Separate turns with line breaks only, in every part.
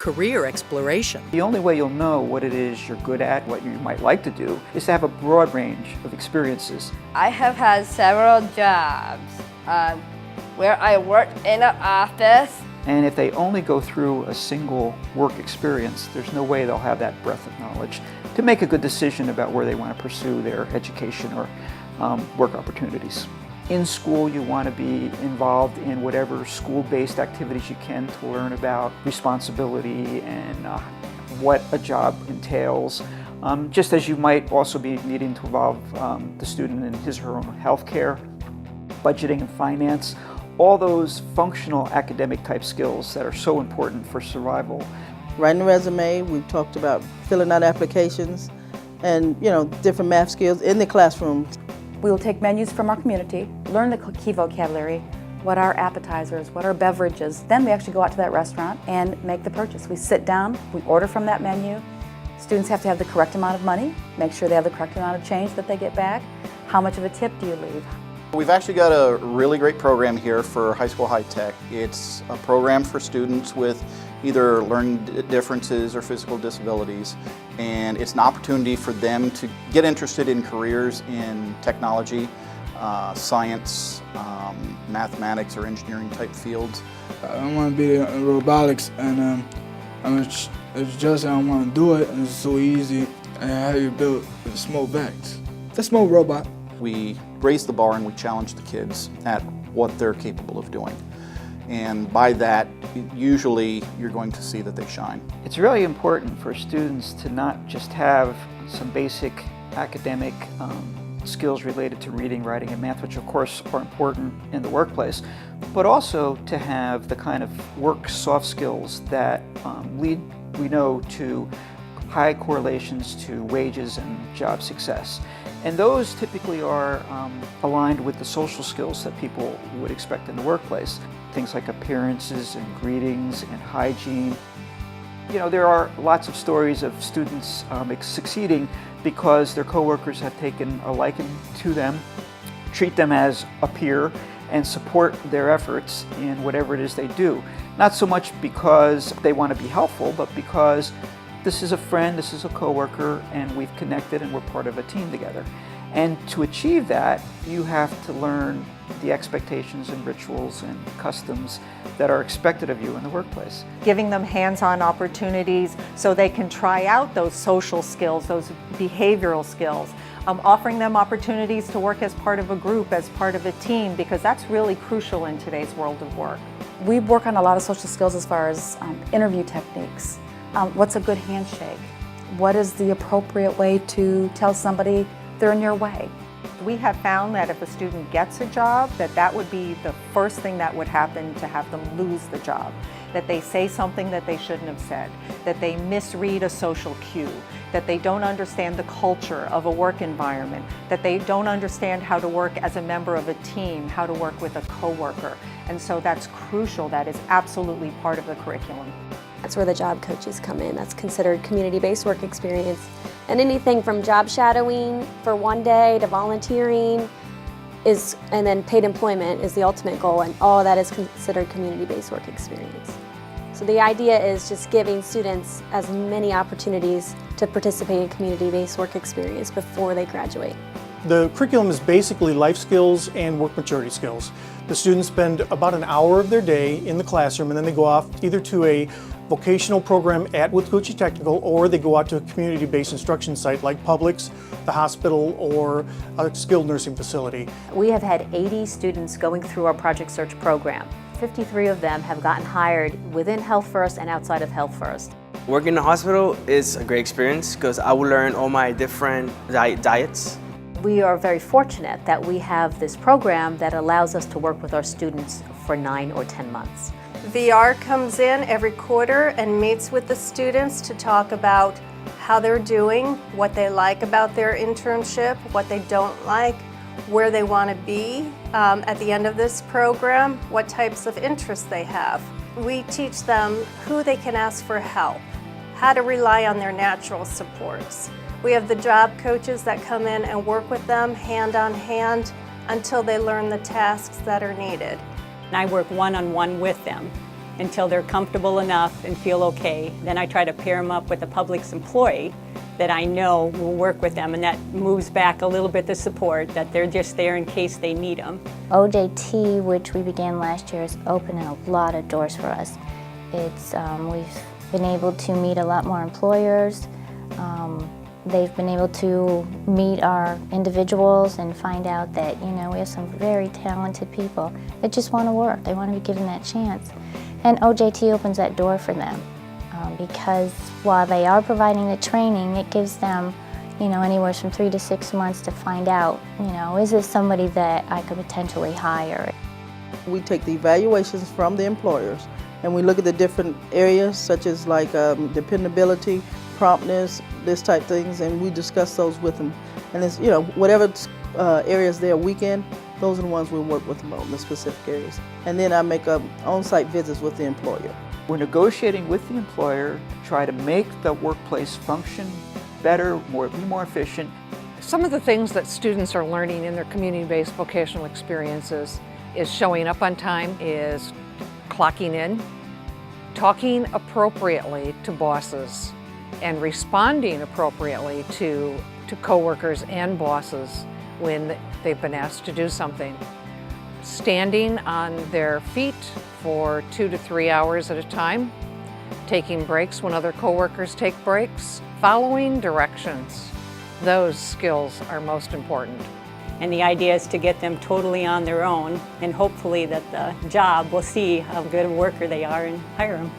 career exploration.
The only way you'll know what it is you're good at, what you might like to do, is to have a broad range of experiences.
I have had several jobs where I worked in an office.
And if they only go through a single work experience, there's no way they'll have that breadth of knowledge to make a good decision about where they want to pursue their education or work opportunities. In school, you want to be involved in whatever school-based activities you can to learn about responsibility and what a job entails. Just as you might also be needing to involve the student in his or her own healthcare, budgeting and finance, all those functional academic type skills that are so important for survival.
Writing a resume, we've talked about filling out applications and different math skills in the classroom.
We will take menus from our community, learn the key vocabulary, what are appetizers, what are beverages. Then we actually go out to that restaurant and make the purchase. We sit down, we order from that menu. Students have to have the correct amount of money, make sure they have the correct amount of change that they get back. How much of a tip do you leave?
We've actually got a really great program here for high school high tech. It's a program for students with either learning differences or physical disabilities, and it's an opportunity for them to get interested in careers in technology, science, mathematics or engineering type fields.
I want to be in robotics, and it's just I want to do it, and it's so easy. And how you build small bags. The small robot.
We raise the bar and we challenge the kids at what they're capable of doing. And by that, usually you're going to see that they shine.
It's really important for students to not just have some basic academic skills related to reading, writing, and math, which of course are important in the workplace, but also to have the kind of work soft skills that lead, we know, to high correlations to wages and job success. And those typically are aligned with the social skills that people would expect in the workplace. Things like appearances and greetings and hygiene. There are lots of stories of students succeeding because their coworkers have taken a liking to them, treat them as a peer, and support their efforts in whatever it is they do. Not so much because they want to be helpful, but because this is a friend, this is a coworker, and we've connected and we're part of a team together. And to achieve that, you have to learn the expectations and rituals and customs that are expected of you in the workplace.
Giving them hands-on opportunities so they can try out those social skills, those behavioral skills. Offering them opportunities to work as part of a group, as part of a team, because that's really crucial in today's world of work.
We work on a lot of social skills as far as interview techniques. What's a good handshake? What is the appropriate way to tell somebody they're in your way?
We have found that if a student gets a job, that would be the first thing that would happen to have them lose the job. That they say something that they shouldn't have said, that they misread a social cue, that they don't understand the culture of a work environment, that they don't understand how to work as a member of a team, how to work with a coworker. And so that's crucial. That is absolutely part of the curriculum.
That's where the job coaches come in. That's considered community-based work experience. And anything from job shadowing for one day to volunteering and then paid employment is the ultimate goal, and all of that is considered community-based work experience. So the idea is just giving students as many opportunities to participate in community-based work experience before they graduate.
The curriculum is basically life skills and work maturity skills. The students spend about an hour of their day in the classroom, and then they go off either to a vocational program at Withlacoochee Technical, or they go out to a community-based instruction site like Publix, the hospital, or a skilled nursing facility.
We have had 80 students going through our Project Search program. 53 of them have gotten hired within Health First and outside of Health First.
Working in the hospital is a great experience because I will learn all my different diets.
We are very fortunate that we have this program that allows us to work with our students for 9 or 10 months.
VR comes in every quarter and meets with the students to talk about how they're doing, what they like about their internship, what they don't like, where they want to be at the end of this program, what types of interests they have. We teach them who they can ask for help, how to rely on their natural supports. We have the job coaches that come in and work with them hand on hand until they learn the tasks that are needed.
I work one-on-one with them.
until they're comfortable enough and feel okay. Then I try to pair them up with a Publix employee that I know will work with them, and that moves back a little bit the support, that they're just there in case they need them.
OJT, which we began last year, is opening a lot of doors for us. We've been able to meet a lot more employers. They've been able to meet our individuals and find out that, we have some very talented people that just want to work. They want to be given that chance. And OJT opens that door for them because while they are providing the training, it gives them, anywhere from 3 to 6 months to find out, is this somebody that I could potentially hire?
We take the evaluations from the employers and we look at the different areas such as like dependability, promptness, this type things, and we discuss those with them. And it's, whatever areas they're weak in, those are the ones we work with them on, the specific areas. And then I make on-site visits with the employer.
We're negotiating with the employer to try to make the workplace function better, be more efficient.
Some of the things that students are learning in their community-based vocational experiences is showing up on time, is clocking in, talking appropriately to bosses, and responding appropriately to coworkers and bosses when they've been asked to do something. Standing on their feet for 2 to 3 hours at a time, taking breaks when other coworkers take breaks, following directions. Those skills are most important.
And the idea is to get them totally on their own, and hopefully that the job will see how good a worker they are and hire them.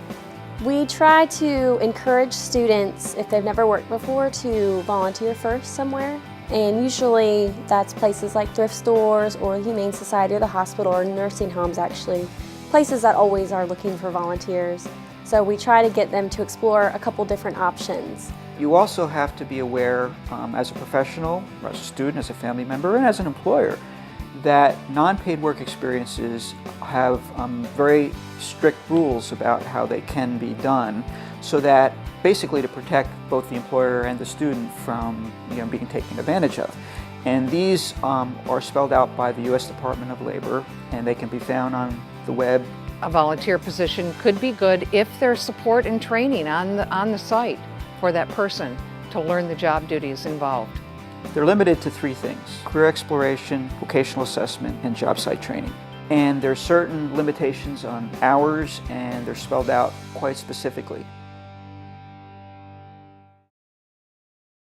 We try to encourage students, if they've never worked before, to volunteer first somewhere. And usually that's places like thrift stores or the Humane Society or the hospital or nursing homes, actually. Places that always are looking for volunteers. So we try to get them to explore a couple different options.
You also have to be aware as a professional, as a student, as a family member, and as an employer, that non-paid work experiences have very strict rules about how they can be done, so that basically to protect both the employer and the student from being taken advantage of. And these are spelled out by the U.S. Department of Labor, and they can be found on the web.
A volunteer position could be good if there's support and training on the site for that person to learn the job duties involved.
They're limited to 3 things: career exploration, vocational assessment, and job site training. And there's certain limitations on hours, and they're spelled out quite specifically.